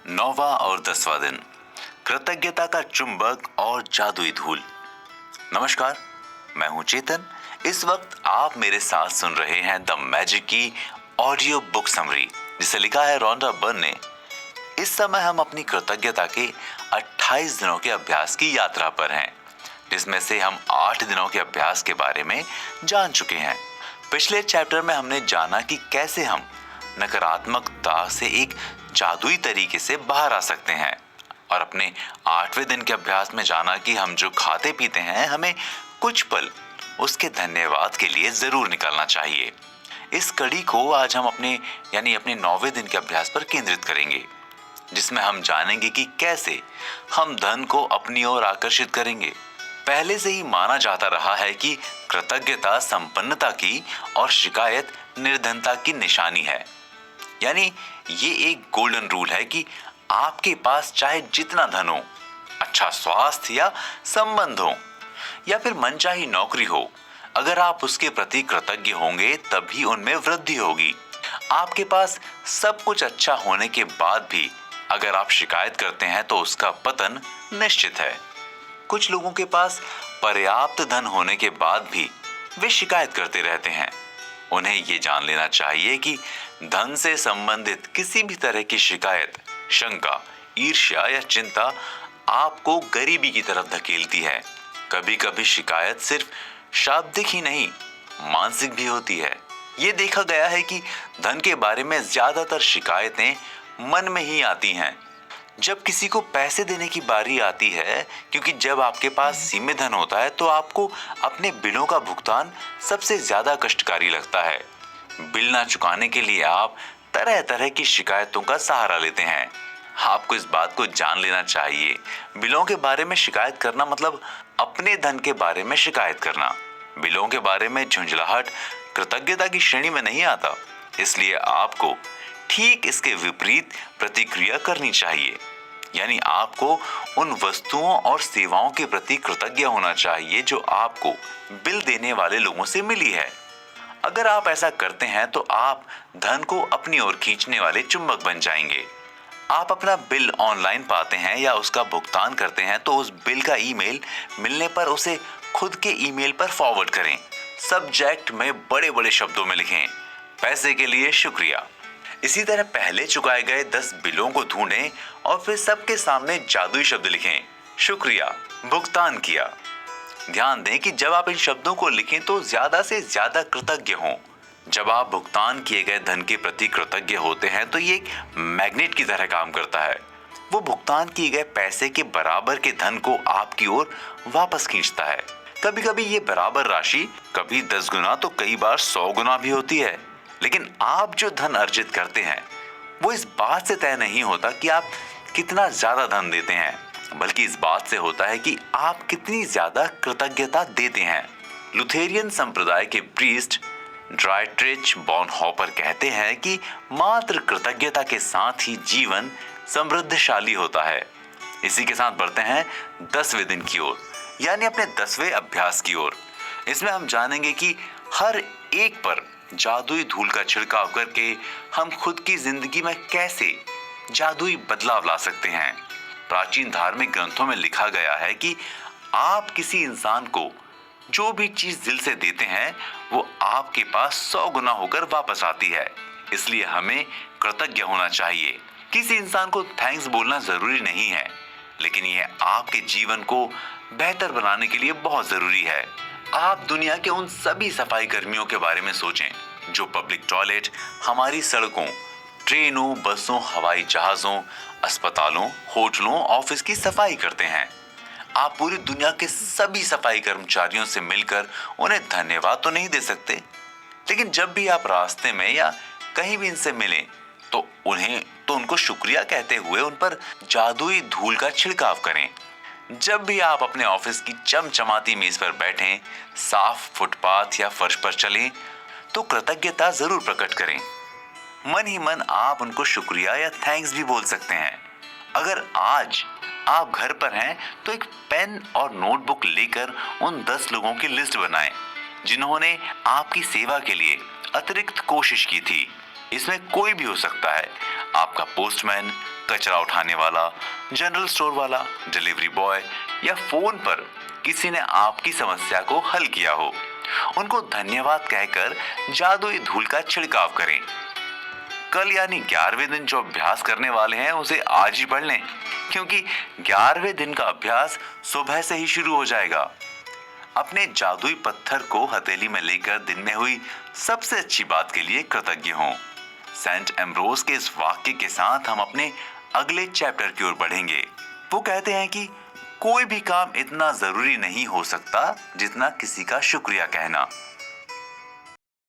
9वां और 10वां दिन, कृतज्ञता का चुंबक और जादुई धूल। नमस्कार, मैं हूं चेतन। इस वक्त आप मेरे साथ सुन रहे हैं द मैजिक की ऑडियो बुक समरी, जिसे लिखा है रोंडा बर्न ने। इस समय हम अपनी कृतज्ञता के 28 दिनों के अभ्यास की यात्रा पर हैं, जिसमें से हम 8 दिनों के अभ्यास के बारे में जान चुके हैं। पिछले चैप्टर में हमने जाना कि कैसे हम नकारात्मकता से एक जादुई तरीके से बाहर आ सकते हैं, और अपने 8वें दिन के अभ्यास में जाना कि हम जो खाते पीते हैं, हमें कुछ पल उसके धन्यवाद के लिए जरूर निकालना चाहिए। इस कड़ी को आज हम अपने 9वें दिन के अभ्यास पर केंद्रित करेंगे, जिसमें हम जानेंगे कि कैसे हम धन को अपनी ओर आकर्षित करेंगे। पहले से ही माना जाता रहा है कि कृतज्ञता संपन्नता की और शिकायत निर्धनता की निशानी है। यानी ये एक गोल्डन रूल है कि आपके पास चाहे जितना धन हो, अच्छा स्वास्थ्य या संबंध हो, या फिर मनचाही नौकरी हो, अगर आप उसके प्रति कृतज्ञ होंगे तभी उनमें वृद्धि होगी। आपके पास सब कुछ अच्छा होने के बाद भी अगर आप शिकायत करते हैं तो उसका पतन निश्चित है। कुछ लोगों के पास पर्याप्त धन होने के बाद भी वे शिकायत करते रहते हैं। उन्हें ये जान लेना चाहिए कि धन से संबंधित किसी भी तरह की शिकायत, शंका, ईर्ष्या या चिंता आपको गरीबी की तरफ धकेलती है। कभी कभी शिकायत सिर्फ शाब्दिक ही नहीं, मानसिक भी होती है। ये देखा गया है कि धन के बारे में ज्यादातर शिकायतें मन में ही आती हैं जब किसी को पैसे देने की बारी आती है, क्योंकि जब आपके पास सीमित धन होता है तो आपको अपने बिलों का भुगतान सबसे ज्यादा कष्टकारी लगता है। बिल ना चुकाने के लिए आप तरह तरह की शिकायतों का सहारा लेते हैं। आपको इस बात को जान लेना चाहिए, बिलों के बारे में शिकायत करना मतलब अपने धन के बारे में शिकायत करना। बिलों के बारे में झुंझलाहट कृतज्ञता की श्रेणी में नहीं आता, इसलिए आपको ठीक इसके विपरीत प्रतिक्रिया करनी चाहिए। यानी आपको उन वस्तुओं और सेवाओं के प्रति कृतज्ञ होना चाहिए जो आपको बिल देने वाले लोगों से मिली है। अगर आप ऐसा करते हैं तो आप धन को अपनी ओर खींचने वाले चुंबक बन जाएंगे। आप अपना बिल ऑनलाइन पाते हैं या उसका भुगतान करते हैं तो उस बिल का ईमेल मिलने पर उसे खुद के ईमेल पर फॉरवर्ड करें। सब्जेक्ट में बड़े बड़े शब्दों में लिखें, पैसे के लिए शुक्रिया। इसी तरह पहले चुकाए गए 10 बिलों को ढूंढें और फिर सबके सामने जादुई शब्द लिखें, शुक्रिया, भुगतान किया। ध्यान दें कि जब आप इन शब्दों को लिखें तो ज्यादा से ज्यादा कृतज्ञ हों। जब आप भुगतान किए गए धन के प्रति कृतज्ञ होते हैं तो ये एक मैग्नेट की तरह काम करता है। वो भुगतान किए गए पैसे के बराबर के धन को आपकी ओर वापस खींचता है। कभी कभी ये बराबर राशि कभी 10 गुना तो कई बार 100 गुना भी होती है। लेकिन आप जो धन अर्जित करते हैं वो इस बात से तय नहीं होता कि आप कितना ज्यादा धन देते हैं, बल्कि इस बात से होता है कि आप कितनी ज्यादा कृतज्ञता देते हैं। लुथेरियन संप्रदाय के प्रीस्ट ड्राइट्रिच बॉनहॉपर कहते हैं कि मात्र कृतज्ञता के साथ ही जीवन समृद्धशाली होता है। इसी के साथ बढ़ते हैं 10वें दिन की ओर, यानी अपने 10वें अभ्यास की ओर। इसमें हम जानेंगे कि हर एक पर जादुई धूल का छिड़काव करके हम खुद की जिंदगी में कैसे जादुई बदलाव ला सकते हैं। प्राचीन धार्मिक ग्रंथों में लिखा गया है कि आप किसी इंसान को जो भी चीज दिल से देते हैं वो आपके पास 100 गुना होकर वापस आती है। इसलिए हमें कृतज्ञ होना चाहिए। किसी इंसान को थैंक्स बोलना जरूरी नहीं है, लेकिन यह आपके जीवन को बेहतर बनाने के लिए बहुत जरूरी है। आप दुनिया के उन सभी सफाई कर्मियों के बारे में सोचें जो पब्लिक टॉयलेट, हमारी सड़कों, ट्रेनों, बसों, हवाई जहाजों, अस्पतालों, होटलों, ऑफिस की सफाई करते हैं। आप पूरी दुनिया के सभी सफाई कर्मचारियों से मिलकर उन्हें धन्यवाद तो नहीं दे सकते, लेकिन जब भी आप रास्ते में या कहीं भी इनसे मिलें तो उनको शुक्रिया कहते हुए उन पर जादुई धूल का छिड़काव करें। जब भी आप अपने ऑफिस की चमचमाती मेज पर बैठें, साफ फुटपाथ या फर्श पर चलें, तो कृतज्ञता जरूर प्रकट करें। मन ही मन आप उनको शुक्रिया या थैंक्स भी बोल सकते हैं। अगर आज आप घर पर हैं तो एक पेन और नोटबुक लेकर उन 10 लोगों की लिस्ट बनाएं जिन्होंने आपकी सेवा के लिए अतिरिक्त कोशिश की थी। इसमें कोई भी हो सकता है। आपका पोस्टमैन, कचरा उठाने वाला, जनरल स्टोर वाला, डिलीवरी बॉय या फोन पर किसी ने आपकी समस्या को हल किया हो, उनको धन्यवाद कहकर जादुई धूल का छिड़काव करें। कल यानी 11वें दिन जो अभ्यास करने वाले हैं उसे आज ही पढ़ लें, क्योंकि 11वें दिन का अभ्यास सुबह से ही शुरू हो जाएगा। अपने जादुई पत्थर को हथेली में लेकर दिन में हुई सबसे अच्छी बात के लिए कृतज्ञ हों। सेंट एम्ब्रोस के इस वाक्य के साथ हम अपने अगले चैप्टर की ओर बढ़ेंगे। वो कहते हैं कि कोई भी काम इतना जरूरी नहीं हो सकता जितना किसी का शुक्रिया कहना।